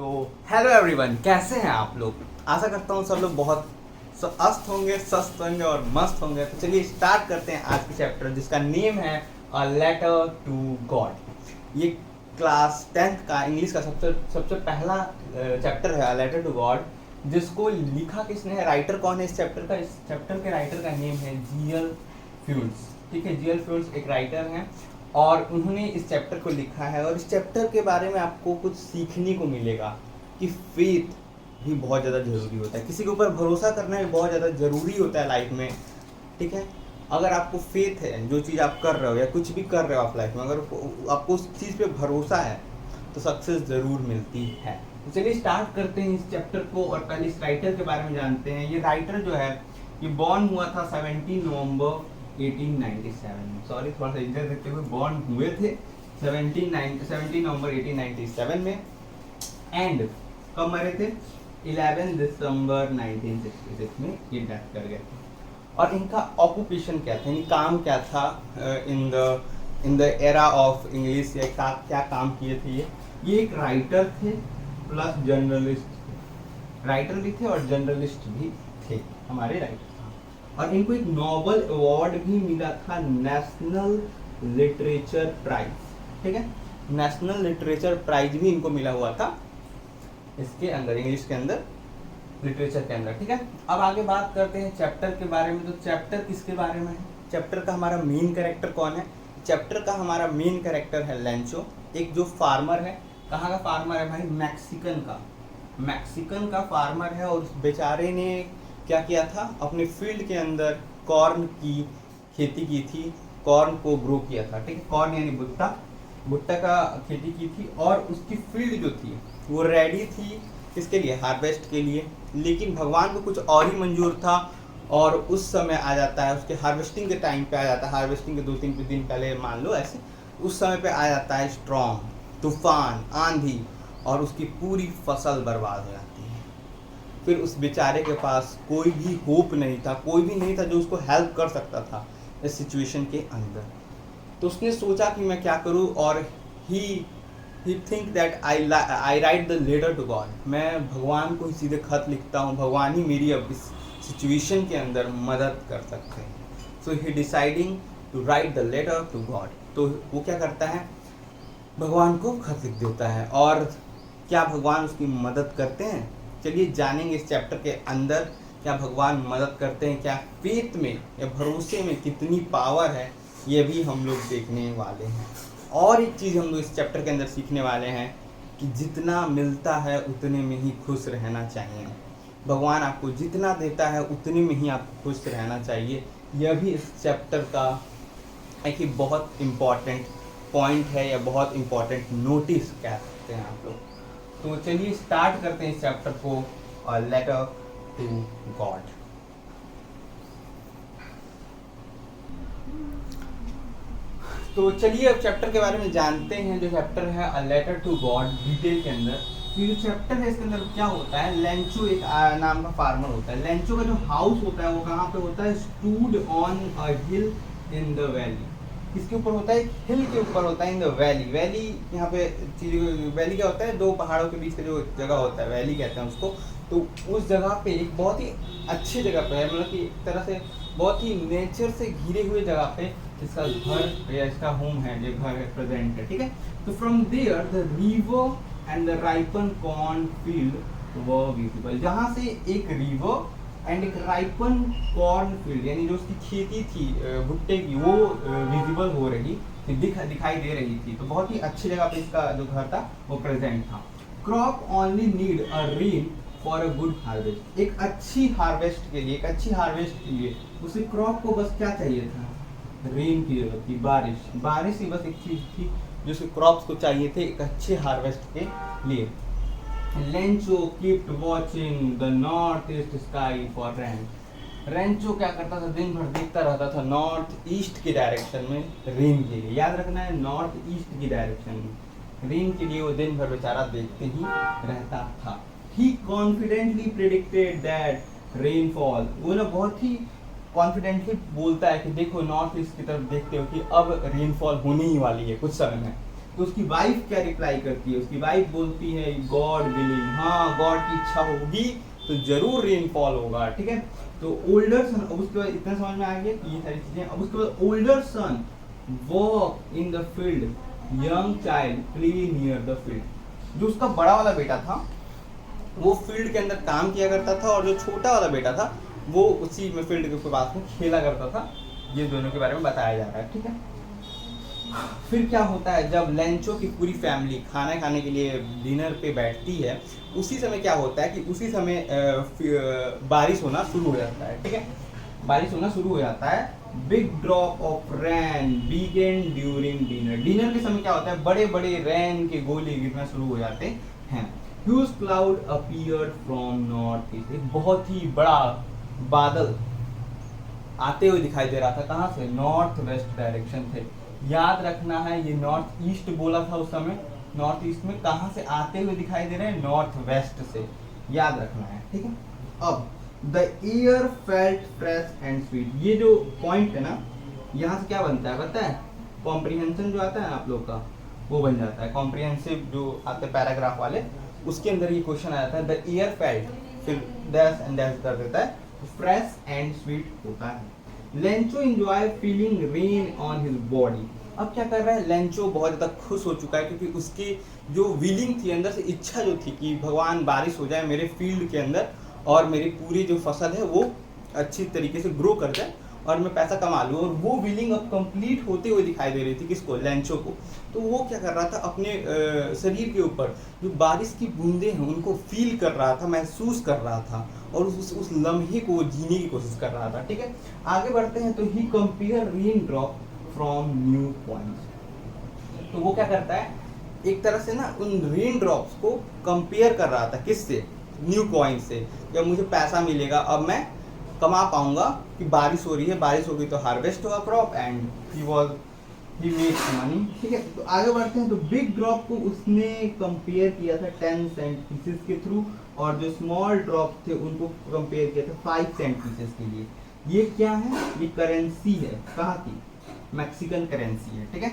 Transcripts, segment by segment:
तो hello everyone, कैसे हैं आप लोग। आशा करता हूँ सब लोग बहुत अस्त होंगे, स्वस्थ होंगे और मस्त होंगे। तो चलिए स्टार्ट करते हैं आज की चैप्टर, जिसका नेम है अ लेटर टू गॉड। ये क्लास 10th का इंग्लिश का सबसे सबसे पहला चैप्टर है, अ लेटर टू गॉड। जिसको लिखा किसने है, राइटर कौन है इस चैप्टर का। इस चैप्टर के राइटर का नेम है जीएल फ्यूल्स। ठीक है, जीएल फ्यूल्स एक राइटर हैं और उन्होंने इस चैप्टर को लिखा है। और इस चैप्टर के बारे में आपको कुछ सीखने को मिलेगा कि फेथ भी बहुत ज़्यादा ज़रूरी होता है, किसी के ऊपर भरोसा करना भी बहुत ज़्यादा ज़रूरी होता है लाइफ में। ठीक है, अगर आपको फेथ है, जो चीज़ आप कर रहे हो या कुछ भी कर रहे हो आप लाइफ में, अगर आपको उस चीज़ पे भरोसा है तो सक्सेस ज़रूर मिलती है। तो चलिए स्टार्ट करते हैं इस चैप्टर को और पहले इस राइटर के बारे में जानते हैं। ये राइटर जो है ये बॉर्न हुआ था 17 नवंबर 1897 में। सॉरी, थोड़ा सा इज्जत देते हुए, बॉर्न हुए थे 17 नवंबर 1897 में एंड कब मरे थे 11 दिसंबर 1966 में ये डेथ कर गए थे। और इनका ऑक्यूपेशन क्या था, यानी काम क्या था in the era of English, या क्या काम किए थे ये एक राइटर थे प्लस जर्नलिस्ट थे। राइटर भी थे और जर्नलिस्ट भी थे हमारे राइटर। और इनको एक नोबेल अवार्ड भी मिला था, नेशनल लिटरेचर प्राइज। ठीक है, नेशनल लिटरेचर प्राइज भी इनको मिला हुआ था इसके अंदर, इंग्लिश के अंदर, लिटरेचर के अंदर। ठीक है, अब आगे बात करते हैं चैप्टर के बारे में। तो चैप्टर किसके बारे में है, चैप्टर का हमारा मेन कैरेक्टर कौन है। चैप्टर का हमारा मेन कैरेक्टर है लेंचो, एक जो फार्मर है। कहाँ का फार्मर है भाई, मैक्सिकन का फार्मर है। और उस बेचारे ने क्या किया था, अपने फील्ड के अंदर कॉर्न की खेती की थी, कॉर्न को ग्रो किया था। ठीक है, कॉर्न यानी भुट्टा का खेती की थी। और उसकी फील्ड जो थी वो रेडी थी किसके लिए, हार्वेस्ट के लिए। लेकिन भगवान को कुछ और ही मंजूर था और उस समय आ जाता है, उसके हार्वेस्टिंग के टाइम पे आ जाता है, हार्वेस्टिंग के 2-3 दिन पहले मान लो ऐसे, उस समय पे आ जाता है स्ट्रॉन्ग, तूफान, आंधी, और उसकी पूरी फसल बर्बाद हो जाती है। फिर उस बेचारे के पास कोई भी होप नहीं था, कोई भी नहीं था जो उसको हेल्प कर सकता था इस सिचुएशन के अंदर। तो उसने सोचा कि मैं क्या करूं, और he think that I write the letter to God. मैं भगवान को ही सीधे खत लिखता हूं, भगवान ही मेरी अब इस सिचुएशन के अंदर मदद कर सकते हैं। So he deciding to write the letter to God. तो वो क्या करता है, भगवान को खत लिख देता है। और क्या भगवान उसकी मदद करते हैं, चलिए जानेंगे इस चैप्टर के अंदर क्या भगवान मदद करते हैं, क्या फेथ में या भरोसे में कितनी पावर है, ये भी हम लोग देखने वाले हैं। और एक चीज़ हम लोग इस चैप्टर के अंदर सीखने वाले हैं कि जितना मिलता है उतने में ही खुश रहना चाहिए। भगवान आपको जितना देता है उतने में ही आपको खुश रहना चाहिए। यह भी इस चैप्टर का एक ही बहुत इम्पॉर्टेंट पॉइंट है, या बहुत इम्पॉर्टेंट नोटिस कह सकते हैं आप लोग। तो चलिए स्टार्ट करते हैं इस चैप्टर को, लेटर टू गॉड। तो चलिए अब चैप्टर के बारे में जानते हैं। जो चैप्टर है a letter to God, detail के अंदर तो जो चैप्टर है इसके अंदर क्या होता है, लेंचो एक नाम का फार्मर होता है। लेंचो का जो हाउस होता है वो कहाँ पे होता है, stood on a hill in the valley. किसके ऊपर होता है, हिल के ऊपर होता है, इन द वैली। वैली यहाँ पे वैली क्या होता है, दो पहाड़ों के बीच का जो जगह होता है वैली कहते हैं उसको। तो उस जगह पे एक बहुत ही अच्छी जगह पे है, मतलब कि एक तरह से बहुत ही नेचर से घिरे हुए जगह पे इसका घर या इसका होम है, जो घर है प्रेजेंट है। ठीक है, तो from there the river and the ripen corn field were visible. जहाँ से एक रिवर एंड एक राइपन कॉर्न फील्ड, यानी जो उसकी खेती थी भुट्टे की, वो विजिबल हो रही थी, दिखाई दे रही थी। तो बहुत ही अच्छी जगह पे इसका जो घर था वो प्रेजेंट था। Crop only need a rain for a good harvest. एक अच्छी हार्वेस्ट के लिए, एक अच्छी हार्वेस्ट के लिए उसे क्रॉप को बस क्या चाहिए था, रेन की जरूरत थी, बारिश ही बस एक चीज थी जो उसके क्रॉप्स को चाहिए थे एक अच्छे हार्वेस्ट के लिए। Lencho kept watching the north east sky for rain. Rancho क्या करता था, दिन भर देखता रहता था नॉर्थ ईस्ट की डायरेक्शन में रेन के लिए। याद रखना है, नॉर्थ ईस्ट की डायरेक्शन में रेन के लिए वो दिन भर बेचारा देखते ही रहता था। ही कॉन्फिडेंटली प्रेडिक्टेड दैट रेनफॉल। वो ना बहुत ही कॉन्फिडेंटली बोलता है कि देखो नॉर्थ ईस्ट की तरफ देखते हो कि अब रेनफॉल होने ही वाली है कुछ समय में। तो उसकी वाइफ क्या रिप्लाई करती है, उसकी वाइफ बोलती है गॉड विलिंग, हाँ गॉड की इच्छा होगी तो जरूर रेनफॉल होगा, ठीक है। तो ओल्डर सन, अब उसके बाद इतना समझ में आ गया कि ये सारी चीजें। अब उसके बाद older son walk in the field, young child play near the field. जो उसका बड़ा वाला बेटा था वो फील्ड के अंदर काम किया करता था, और जो छोटा वाला बेटा था वो उसी में फील्ड के पास में खेला करता था। ये दोनों के बारे में बताया जा रहा है, ठीक है। फिर क्या होता है, जब लेंचो की पूरी फैमिली खाना खाने के लिए डिनर पे बैठती है, उसी समय क्या होता है कि उसी समय बारिश होना शुरू हो जाता है, ठीक है। बारिश होना शुरू हो जाता है। Big drop of rain began during dinner. Dinner के समय क्या होता है, बड़े बड़े रेन के गोले गिरना शुरू हो जाते हैं। Huge cloud appeared from north east. एक बहुत ही बड़ा बादल आते हुए दिखाई दे रहा था, कहाँ से, नॉर्थ वेस्ट डायरेक्शन थे। याद रखना है ये नॉर्थ ईस्ट बोला था उस समय, नॉर्थ ईस्ट में कहाँ से आते हुए दिखाई दे रहे हैं, नॉर्थ वेस्ट से, याद रखना है, ठीक है। अब the air felt fresh and sweet, ये जो पॉइंट है ना, यहाँ से क्या बनता है पता है, कॉम्प्रिहेंशन जो आता है आप लोग का वो बन जाता है। कॉम्प्रिहेंसिव जो आते हैं पैराग्राफ वाले, उसके अंदर ये क्वेश्चन आ जाता है, द एयर फेल्ट, फिर डैश एंड डैश कर देता है, फ्रेश एंड स्वीट होता है। Lencho enjoy feeling rain on his body. अब क्या कर रहा है, लेंचो बहुत ज़्यादा खुश हो चुका है, क्योंकि उसकी जो विलिंग थी, अंदर से इच्छा जो थी कि भगवान बारिश हो जाए मेरे फील्ड के अंदर, और मेरी पूरी जो फसल है वो अच्छी तरीके से ग्रो कर जाए और मैं पैसा कमा लूँ, और वो विलिंग अब कंप्लीट होते हुए दिखाई दे रही थी किसको, लेंचो को। तो वो क्या कर रहा था, अपने शरीर के ऊपर जो बारिश की बूंदें हैं उनको फील कर रहा था, महसूस कर रहा था, और उस लम्हे को जीने की कोशिश कर रहा था, ठीक है। आगे बढ़ते हैं तो he compare rain drop from new points. तो वो क्या करता है, एक तरह से ना उन रेन ड्रॉप्स को कंपेयर कर रहा था, किससे, न्यू पॉइंट से। जब मुझे पैसा मिलेगा, अब मैं कमा पाऊंगा कि बारिश हो रही है, बारिश होगी तो हार्वेस्ट होगा crop, and he makes money, ठीक है। तो आगे बढ़ते हैं तो बिग ड्रॉप को उसने कंपेयर किया था 10 सेंट पीसेस के थ्रू, और जो स्मॉल ड्रॉप थे उनको कंपेयर किया था 5 सेंट पीसेस के लिए। ये क्या है, ये करेंसी है, कहाँ की, मैक्सिकन करेंसी है, ठीक है।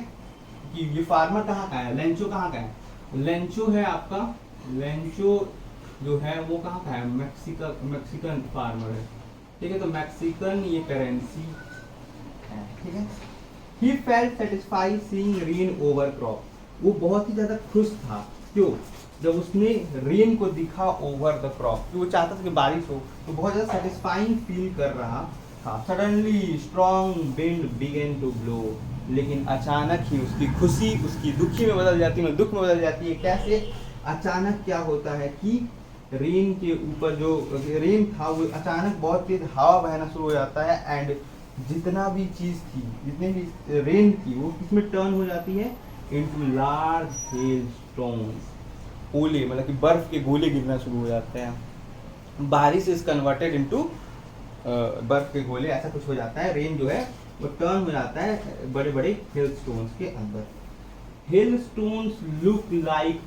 कि ये फार्मर कहाँ का है, लेंचो कहाँ का है, लेंचो है आपका, लेंचो जो है वो कहाँ का है, मैक्सिकन फार्मर है, ठीक है। तो मैक्सिकन ये करेंसी है, ठीक है। He felt satisfied seeing rain over crop. वो बहुत ही ज़्यादा खुश था, क्यों, जब उसने रेन को दिखा ओवर द क्रॉप, तो वो चाहता था कि बारिश हो, तो बहुत ज़्यादा सेटिस्फाइंग फील कर रहा था। Suddenly strong wind began to blow. लेकिन अचानक ही उसकी खुशी उसकी दुखी में बदल जाती है, दुख में बदल जाती है। कैसे, अचानक क्या होता है कि रेन के ऊपर जो रेन था वो अचानक बहुत तेज हवा बहना शुरू हो जाता है, एंड जितना भी चीज़ थी, जितनी भी रेन थी, वो किसमें टर्न हो जाती है, इनटू लार्ज हेल स्टोन्स। ओले मतलब कि बर्फ के गोले गिरना शुरू हो जाते हैं। बारिश इज कन्वर्टेड इनटू बर्फ के गोले, ऐसा कुछ हो जाता है। रेन जो है वो टर्न हो जाता है बड़े बड़े हेल स्टोन्स के अंदर। Hail stones look like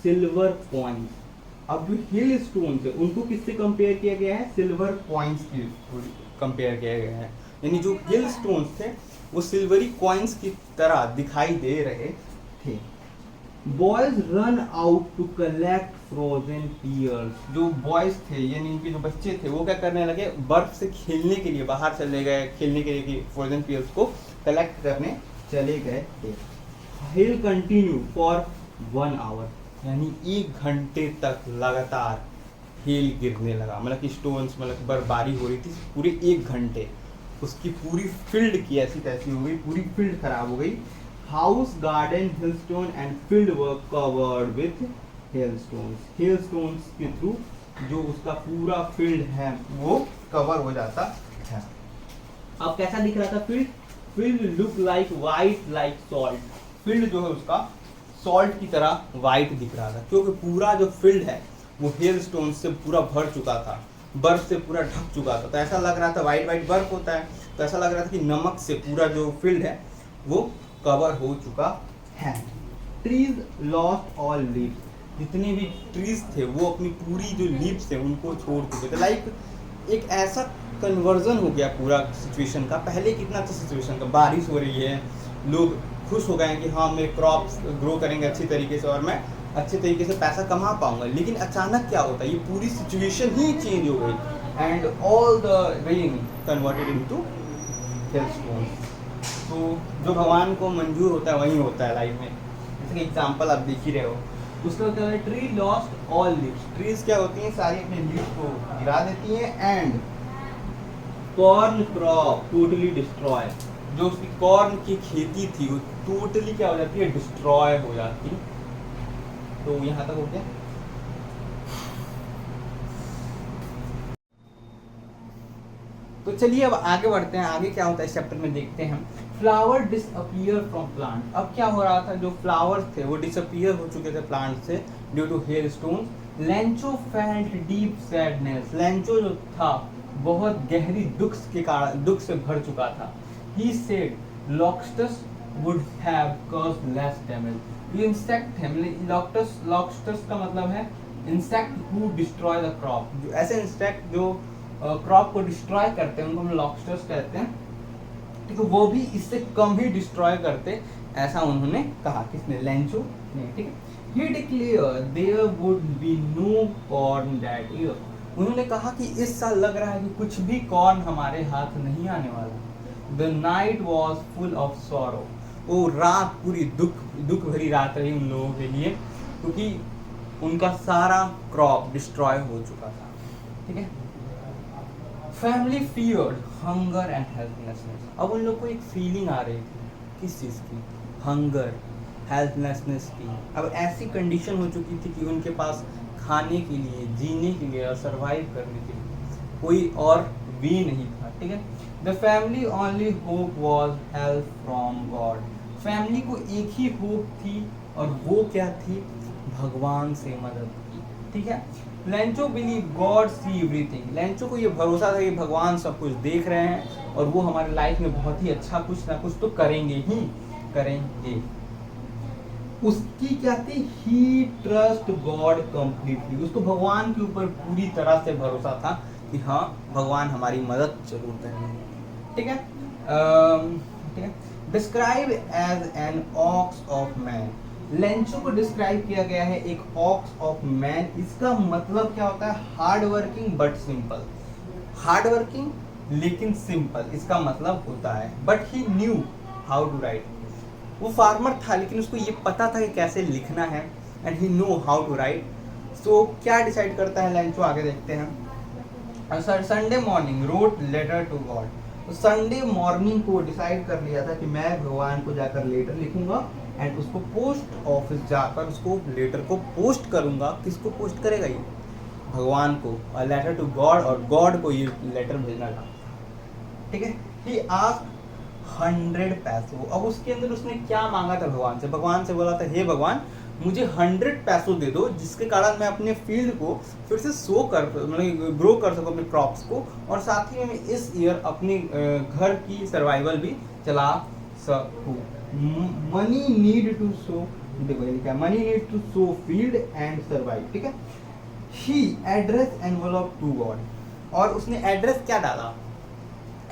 silver coins. अब जो हिल स्टोन्स है उनको किससे कंपेयर किया गया है, सिल्वर कॉइन्स की कंपेयर किया गया है। यानी जो हिल स्टोन्स थे वो सिल्वरी कॉइन्स की तरह दिखाई दे रहे थे। Boys run out to collect frozen tears. जो बॉयज थे यानी इनके जो बच्चे थे वो क्या करने लगे, बर्फ से खेलने के लिए बाहर चले गए, खेलने के लिए फ्रोजन टीयर्स को कलेक्ट करने चले गए थे। हिल कंटिन्यू फॉर 1 आवर, यानी 1 घंटे तक लगातार हेल गिरने लगा, मतलब कि स्टोन्स, मतलब बर्फबारी हो रही थी पूरे 1 घंटे। उसकी पूरी फील्ड की ऐसी तैसी हो गई, पूरी फील्ड खराब हो गई। House, garden, hill stone and field were covered with hail stones. Hail stones के थ्रू जो उसका पूरा फील्ड है वो कवर हो जाता है। अब कैसा दिख रहा था field, field look like white like salt. Field जो है उसका सॉल्ट की तरह वाइट दिख रहा था, क्योंकि पूरा जो फील्ड है वो हेल स्टोन से पूरा भर चुका था, बर्फ से पूरा ढक चुका था। तो ऐसा लग रहा था, वाइट वाइट बर्फ होता है, तो ऐसा लग रहा था कि नमक से पूरा जो फील्ड है वो कवर हो चुका है। Trees lost all leaves. जितने भी ट्रीज थे वो अपनी पूरी जो लीव्स थे उनको छोड़ चुके थे। लाइक एक ऐसा कन्वर्जन हो गया पूरा सिचुएशन का। पहले कितना अच्छा सिचुएशन का, बारिश हो रही है, लोग खुश हो गए हैं कि हाँ मेरे क्रॉप्स ग्रो करेंगे अच्छी तरीके से और मैं अच्छे तरीके से पैसा कमा पाऊंगा। लेकिन अचानक क्या होता है, ये पूरी सिचुएशन ही चेंज हो गई and all the rain converted into hailstones. तो जो भगवान को मंजूर होता है वही होता है लाइफ में। जैसे कि एग्जाम्पल आप देख ही रहे हो, उसका होता है tree lost all leaves. Trees क्या होती हैं, सारी अपने लीव्स को गिरा देती हैं and corn crop totally destroy. जो उसकी कॉर्न की खेती थी वो टोटली क्या हो जाती है, डिस्ट्रॉय हो जाती। तो यहाँ तक हो गया। तो चलिए अब आगे बढ़ते हैं, आगे क्या होता है इस चैप्टर में देखते हैं हम। Flower disappear from plant. अब क्या हो रहा था, जो फ्लावर्स थे वो डिसअपियर हो चुके थे प्लांट से due to hailstone. Lencho felt deep sadness. Lencho जो था बहुत गहरी दुख से भर चुका था। He said locusts would have caused less damage. ये इंसेक्ट है, लॉक्स्टस का मतलब है insect who destroy the crop. जो ऐसे इंसेक्ट जो क्रॉप को डिस्ट्रॉय करते हैं उनको हम लॉक्स्टर्स कहते हैं, ठीक है। वो भी इससे कम ही डिस्ट्रॉय करते, ऐसा उन्होंने कहा। किसने, लेंचो ने, ठीक है। He declared there would be no corn that year। उन्होंने कहा कि इस साल लग रहा है कि कुछ भी कॉर्न हमारे हाथ नहीं आने वाला। The night was full of sorrow। वो रात पूरी दुख भरी रात रही उन लोगों के लिए, क्योंकि उनका सारा क्रॉप डिस्ट्रॉय हो चुका था, ठीक है। Family feared hunger and helplessness. अब उन लोग को एक फीलिंग आ रही थी, किस चीज़ की, हंगर हेल्पलेसनेस की। अब ऐसी कंडीशन हो चुकी थी कि उनके पास खाने के लिए, जीने के लिए और सरवाइव करने के लिए कोई और वे नहीं था, ठीक है। The family only hope was help from God. Family को एक ही होप थी और वो क्या थी, भगवान से मदद की, ठीक है। Lencho believe God see everything. Lencho को ये भरोसा था कि भगवान सब कुछ देख रहे हैं और वो हमारे लाइफ में बहुत ही अच्छा कुछ ना कुछ तो करेंगे ही करेंगे। उसकी क्या थी, ही ट्रस्ट गॉड कंप्लीटली। उसको भगवान के ऊपर पूरी तरह से भरोसा था कि हाँ भगवान हमारी मदद जरूर करेंगे, ठीक है। ठीक है। Describe as an ox of man. Lencho को डिस्क्राइब किया गया है एक ऑक्स ऑफ मैन। इसका मतलब क्या होता है, hard working but simple. Hard working लेकिन सिंपल, इसका मतलब होता है। But he knew how to write. वो फार्मर था लेकिन उसको ये पता था कि कैसे लिखना है, and he know how to write. So क्या डिसाइड करता है लेंचो, आगे देखते हैं। Sunday morning wrote letter to God. तो संडे मॉर्निंग को डिसाइड कर लिया था कि मैं भगवान को जाकर लेटर लिखूंगा एंड उसको पोस्ट ऑफिस जाकर उसको लेटर को पोस्ट करूंगा। किसको पोस्ट करेगा, ये भगवान को। और लेटर टू गॉड, और गॉड को ये लेटर भेजना था, ठीक है। ही आस्क्ड 100 पैसों। अब उसके अंदर उसने क्या मांगा था भगवान से, भगवान से बोला था हे भगवान मुझे 100 पैसों दे दो, जिसके कारण मैं अपने फील्ड को फिर से सो कर मतलब ग्रो कर सकूँ अपने क्रॉप्स को, और साथ ही में इस ईयर अपने घर की सर्वाइवल भी चला सकूँ। मनी नीड टू सो, देखो ये लिखा है money need to sow field and survive, ठीक है। He address envelope to God, और उसने एड्रेस क्या डाला,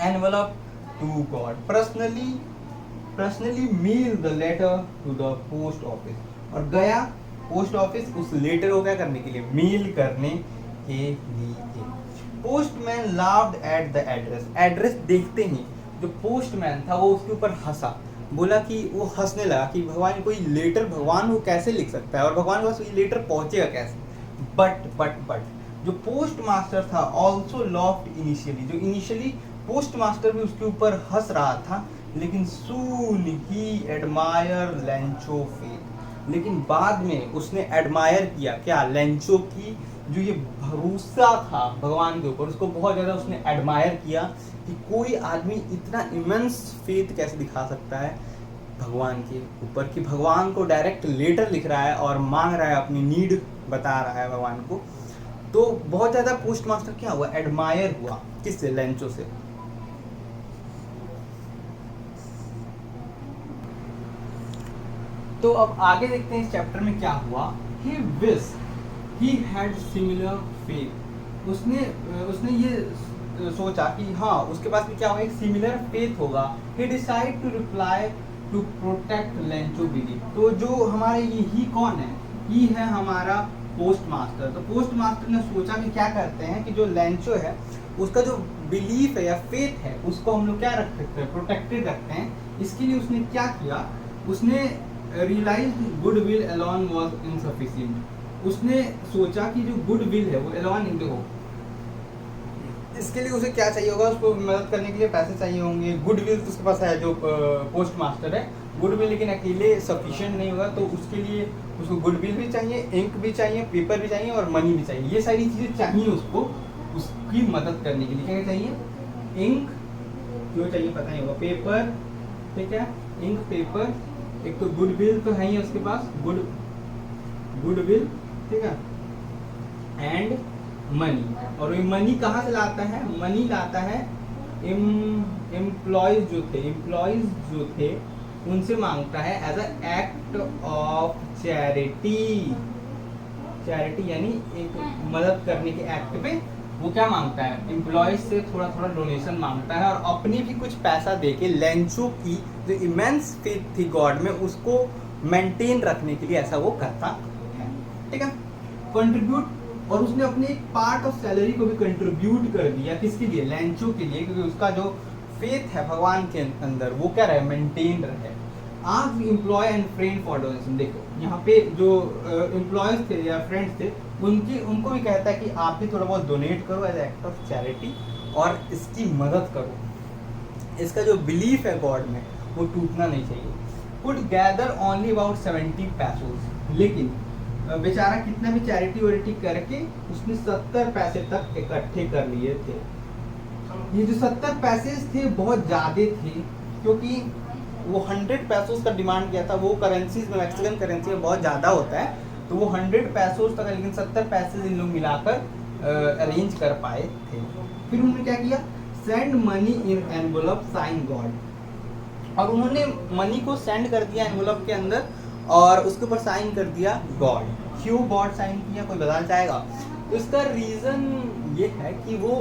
envelope to God. Personally mail the letter to the post office, और गया पोस्ट ऑफिस उस लेटर को क्या करने के लिए, मेल करने के लिए। Postman laughed at the address. Address देखते ही जो पोस्टमैन था वो उसके ऊपर हंसा, बोला कि वो हंसने लगा कि भगवान कोई लेटर भगवान को कैसे लिख सकता है और भगवान के पास ये लेटर पहुंचेगा कैसे। बट जो पोस्ट मास्टर था ऑल्सो लॉफ्ड इनिशियली। जो इनिशियली पोस्ट मास्टर भी उसके ऊपर हंस रहा था, लेकिन सून ही एडमायर लेंचो फेथ। लेकिन बाद में उसने एडमायर किया क्या, लेंचो की जो ये भरोसा था भगवान के ऊपर, उसको बहुत ज़्यादा उसने एडमायर किया कि कोई आदमी इतना इमेंस फेथ कैसे दिखा सकता है भगवान के ऊपर, कि भगवान को डायरेक्ट लेटर लिख रहा है और मांग रहा है, अपनी नीड बता रहा है भगवान को। तो बहुत ज़्यादा पोस्ट मास्टर क्या हुआ, एडमायर हुआ, किससे, लेंचो से। तो अब आगे देखते हैं इस चैप्टर में क्या हुआ। He wish he had similar faith. उसने ये सोचा कि हाँ उसके पास भी क्या होगा, एक सिमिलर फेथ होगा। He decide to reply to protect Lencho belief. तो जो हमारे ये ही कौन है, ही है हमारा पोस्ट मास्टर। तो पोस्ट मास्टर ने सोचा कि क्या करते हैं कि जो लेंचो है उसका जो बिलीफ है या फेथ है उसको हम लोग क्या रख सकते हैं, प्रोटेक्टेड रखते हैं। इसके लिए उसने क्या किया, उसने realise good will alone was insufficient. उसने सोचा कि जो गुड विल है वो अलोन इन हो, इसके लिए उसे क्या चाहिए होगा, उसको मदद करने के लिए पैसे चाहिए होंगे। गुड विल तो उसके पास है जो पोस्ट मास्टर है, गुड विल, लेकिन अकेले सफिशिएंट नहीं होगा। तो उसके लिए उसको गुड विल भी चाहिए, इंक भी चाहिए, पेपर भी चाहिए और मनी भी चाहिए। ये सारी चीज़ें चाहिए उसको उसकी मदद करने के लिए। क्या चाहिए, इंक जो चाहिए पता नहीं होगा, पेपर, ठीक है, इंक पेपर, एक तो गुड विल तो है ही उसके पास, गुड विल, ठीक है, एंड मनी। और ये मनी कहाँ से लाता है, मनी लाता है एम्प्लॉयज जो थे उनसे मांगता है as a act of charity यानी एक मदद करने के एक्ट पे वो क्या मांगता है, एम्प्लॉयज से थोड़ा थोड़ा डोनेशन मांगता है और अपनी भी कुछ पैसा देके लेंचो की जो इमेंस फेथ थी गॉड में उसको मेंटेन रखने के लिए ऐसा वो करता है, ठीक है, कंट्रीब्यूट। और उसने अपने एक पार्ट ऑफ सैलरी को भी कंट्रीब्यूट कर दिया, किसके लिए, लेंचो के लिए, क्योंकि उसका जो फेथ है भगवान के अंदर वो क्या रहे, मेंटेन रहे। आज employ and friend for donation, देखो यहाँ पे जो एम्प्लॉयज थे या फ्रेंड्स थे उनको भी कहता है कि आप भी थोड़ा बहुत डोनेट करो एज एक्ट ऑफ चैरिटी और इसकी मदद करो। इसका जो बिलीफ है गॉड में वो टूटना नहीं चाहिए। कुड गैदर ओनली अबाउट 70 पैसोज, लेकिन बेचारा कितना भी चैरिटी वैरिटी करके उसने 70 पैसे तक इकट्ठे कर लिए थे। ये जो 70 पैसे थे बहुत ज़्यादा थे, क्योंकि वो 100 पैसों का डिमांड किया था। वो करेंसीज में, मैक्सिकन करेंसी में बहुत ज़्यादा होता है, तो वो 100 पैसों तक, लेकिन 70 पैसे इन लोग मिलाकर अरेंज कर पाए थे। फिर उन्होंने क्या किया, send money in envelope sign God, और उन्होंने मनी को सेंड कर दिया एनवलप के अंदर और उसके ऊपर साइन कर दिया गॉड। क्यों गॉड साइन किया, कोई बताना चाहेगा? तो इसका रीज़न ये है कि वो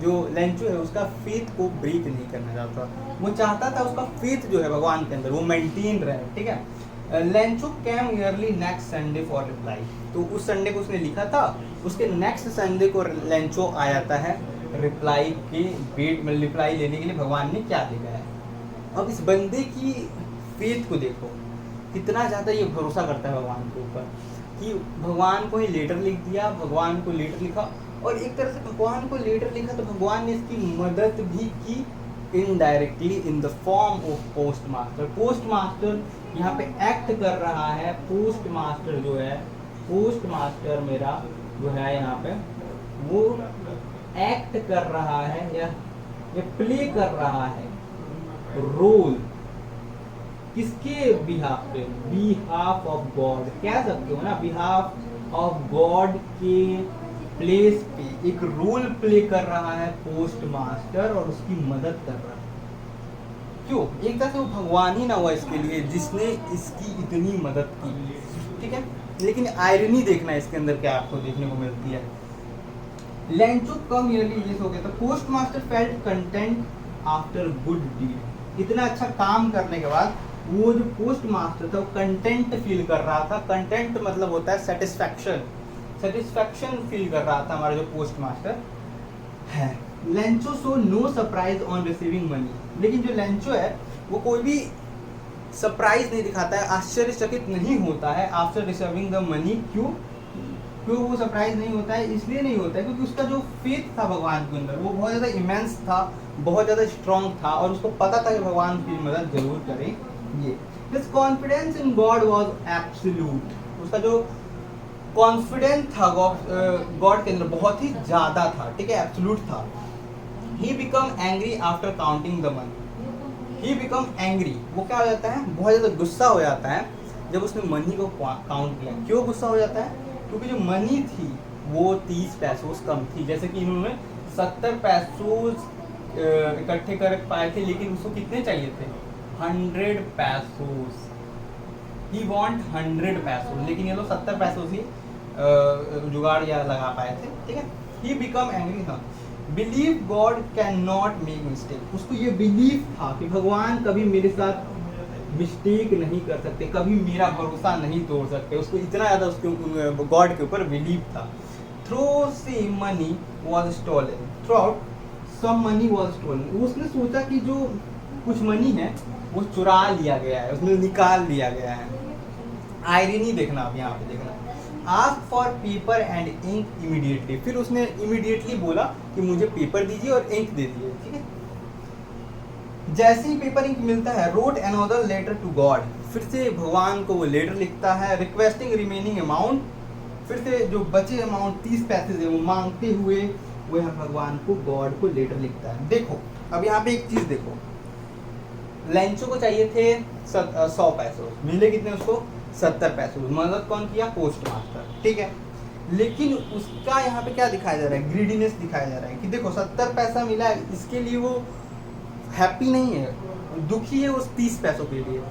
जो लेंचो है उसका फेथ को ब्रेक नहीं करना चाहता। वो चाहता था उसका फेथ जो है भगवान के अंदर वो मेंटेन रहे, ठीक है। Lencho came early next Sunday for reply, तो उस संडे को उसने लिखा था, उसके नेक्स्ट संडे को लेंचो आ जाता है रिप्लाई के वेट में, रिप्लाई लेने के लिए भगवान ने क्या लिखा है। अब इस बंदे की फेथ को देखो, कितना ज़्यादा ये भरोसा करता है भगवान के ऊपर कि भगवान को ही लेटर लिख दिया, भगवान को लेटर लिखा, और एक तरह से भगवान को लेटर लिखा तो भगवान ने इसकी मदद भी की indirectly in the form of post master. Post master यहाँ पे एक्ट कर रहा है, पोस्ट मास्टर जो है, पोस्ट मास्टर मेरा जो है यहाँ पे वो एक्ट कर रहा है या प्ले कर रहा है रोल, किसके बिहाफ पे, बिहाफ ऑफ गॉड कह सकते हो ना, बिहाफ ऑफ गॉड के प्लेस पे एक रोल प्ले कर रहा है पोस्ट मास्टर और उसकी मदद कर रहा है। क्यों? एक तरह से वो भगवान ही ना हुआ इसके लिए जिसने इसकी इतनी मदद की, ठीक है। लेकिन आयरनी देखना इसके अंदर क्या आपको देखने को मिलती है। लेंचो कम ईयरली रिलीज हो गया था, post master felt content after good deed. इतना अच्छा काम करने के बाद वो जो पोस्ट मास्टर था वो कंटेंट फील कर रहा था। कंटेंट मतलब होता है सेटिस्फैक्शन, सेटिस्फैक्शन फील कर रहा था हमारा जो पोस्ट मास्टर है। Lencho so no surprise on receiving money, लेकिन जो लेंचो है वो कोई भी सरप्राइज नहीं दिखाता है, आश्चर्यचकित नहीं होता है आफ्टर रिसीविंग द मनी। क्यों वो सरप्राइज नहीं होता है? इसलिए नहीं होता है क्योंकि उसका जो फेथ था भगवान के अंदर वो बहुत ज़्यादा इमेंस था, बहुत ज़्यादा स्ट्रॉन्ग था और उसको पता था कि भगवान की मदद जरूर करेंगे। His confidence in God was absolute, उसका जो कॉन्फिडेंस था गॉड के अंदर बहुत ही ज़्यादा था, ठीक है, एब्सोल्यूट था। He become angry after counting the money, he become angry, वो क्या हो जाता है, बहुत ज़्यादा गुस्सा हो जाता है जब उसने मनी को काउंट किया। क्यों गुस्सा हो जाता है? क्योंकि जो मनी थी वो 30 पैसों कम थी, जैसे कि इन्होंने 70 पैसों इकट्ठे कर पाए थे, लेकिन उसको कितने चाहिए थे, 100 पैसों। ही वांट 100 पैसों, लेकिन ये लोग 70 पैसों ही जुगाड़ या लगा पाए थे, ठीक है। ही बिकम एंग्री, हाँ, believe God can not make mistake, उसको ये बिलीव था कि भगवान कभी मेरे साथ मिस्टेक नहीं कर सकते, कभी मेरा भरोसा नहीं तोड़ सकते। उसको इतना ज़्यादा उसके गॉड के ऊपर बिलीव था। Through see money was stolen, through out some money was stolen. उसने सोचा कि जो कुछ मनी है वो चुरा लिया गया है, उसने निकाल लिया गया है। आयरनी देखना, आप यहाँ पे देखना, ask for paper and ink immediately. फिर उसने इमीडिएटली बोला कि मुझे पेपर दीजिए और इंक दे दीजिए, ठीक है। जैसे ही पेपर इंक मिलता है, wrote another letter to God, फिर से भगवान को वो लेटर लिखता है, रिक्वेस्टिंग रिमेनिंग अमाउंट, फिर से जो बचे अमाउंट 30 पैसे है वो मांगते हुए वो भगवान को, गॉड को लेटर लिखता है। देखो अब यहाँ पे एक चीज देखो, लेंचो को चाहिए थे 100 पैसे, मिले कितने उसको, 70 पैसे। मदद कौन किया, पोस्ट मास्टर, ठीक है। लेकिन उसका यहाँ पे क्या दिखाया जा रहा है, ग्रीडीनेस दिखाया जा रहा है कि देखो 70 पैसा मिला है, इसके लिए वो हैप्पी नहीं है, दुखी है उस 30 पैसों के लिए।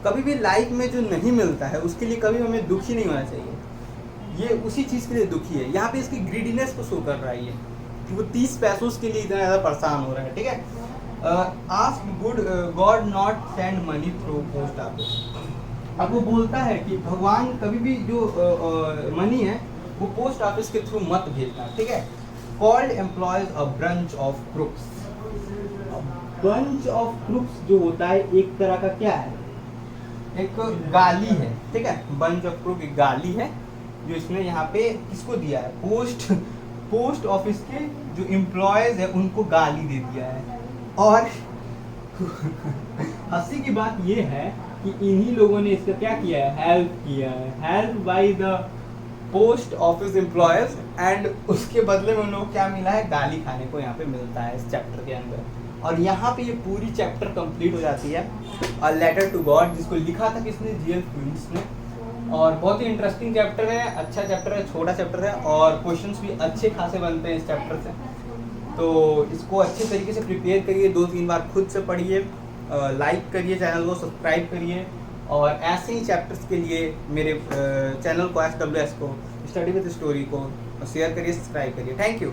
कभी भी लाइफ में जो नहीं मिलता है उसके लिए कभी हमें दुखी नहीं होना चाहिए, ये उसी चीज़ के लिए दुखी है। यहाँ पे इसकी ग्रीडीनेस को शो कर रहा है ये कि वो 30 पैसों के लिए इतना ज़्यादा परेशान हो रहा है, ठीक है। Ask good God not send money through post office. अब वो बोलता है कि भगवान कभी भी जो मनी है वो पोस्ट ऑफिस के थ्रू मत भेजना, ठीक है। Called employees a bunch of crooks. Bunch of crooks जो होता है एक तरह का क्या है, एक गाली है, ठीक है। बंच ऑफ क्रुक एक गाली है जो इसने यहाँ पे किसको दिया है, पोस्ट ऑफिस के जो एम्प्लॉयज है उनको गाली दे दिया है। और हंसी की बात ये है कि इन्हीं लोगों ने इसका क्या किया है, हेल्प किया है, help by the post office employees, and उसके बदले में उन लोगों को क्या मिला है, गाली खाने को यहाँ पे मिलता है इस चैप्टर के अंदर। और यहाँ पे ये पूरी चैप्टर कंप्लीट हो जाती है। अ लेटर टू गॉड, जिसको लिखा था किसने, जी.एल. क्विंस ने। और बहुत ही इंटरेस्टिंग चैप्टर है, अच्छा चैप्टर है, छोटा चैप्टर है, और क्वेश्चंस भी अच्छे खासे बनते हैं इस चैप्टर से। तो इसको अच्छे तरीके से प्रिपेयर करिए, 2-3 बार खुद से पढ़िए, लाइक करिए, चैनल को सब्सक्राइब करिए, और ऐसे ही चैप्टर्स के लिए मेरे चैनल को SWS को, स्टडी विद स्टोरी को शेयर करिए, सब्सक्राइब करिए। Thank you.